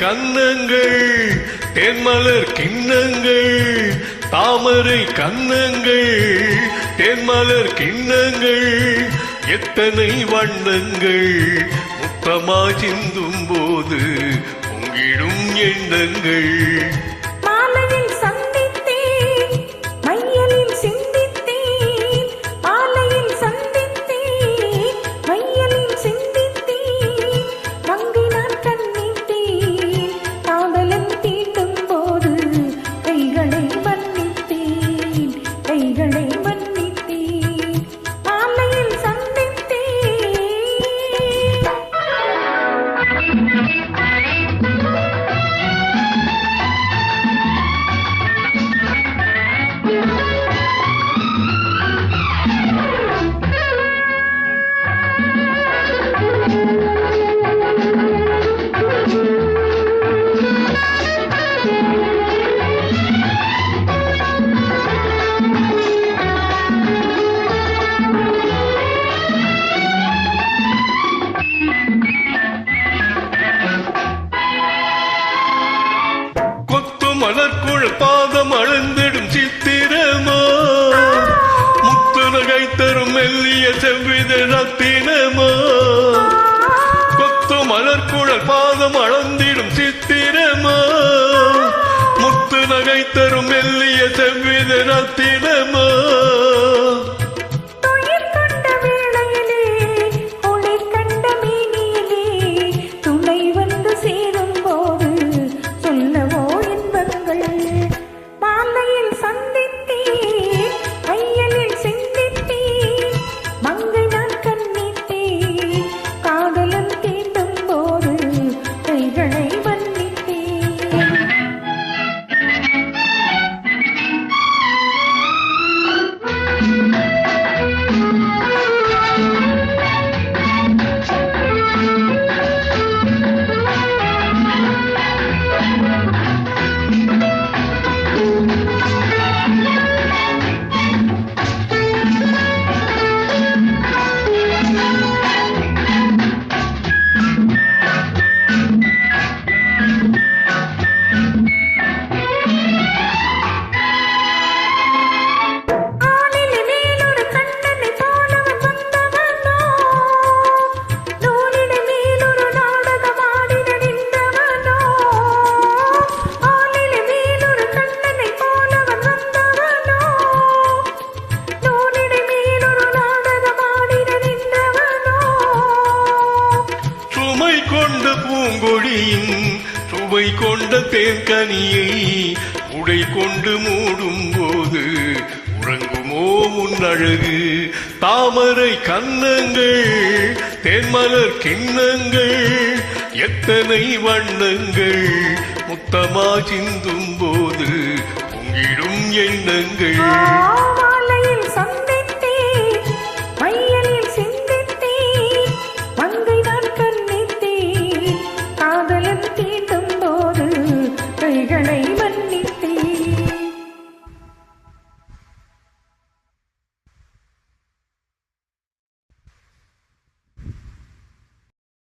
கன்னங்கள் தேன்மலர் கிண்ணங்கள் தாமரை கன்னங்கள் தேன்மலர் கிண்ணங்கள் எத்தனை வண்ணங்கள் முத்தமா சிந்தும் போது பொங்கிடும் எண்ணங்கள் மலர்குள் பாதம் அழந்திடும் சித்திரமோ முத்து நகை தரும் மெல்லிய செவ்வித ரத்தினமோ கொத்து மலர்குள் பாதம் அழந்திடும் சித்திரமோ முத்து நகை தரும் மெல்லிய செவ்வித ரத்தினமோ சுவை கொண்ட தேன்கனியை உடை கொண்டு மூடும் போது உறங்குமோ உன் அழகு தாமரை கன்னங்கள் தேன்மலர் கிண்ணங்கள் எத்தனை வண்ணங்கள் முத்தமா சிந்தும் போது பொங்கிடும் எண்ணங்கள் காதலன்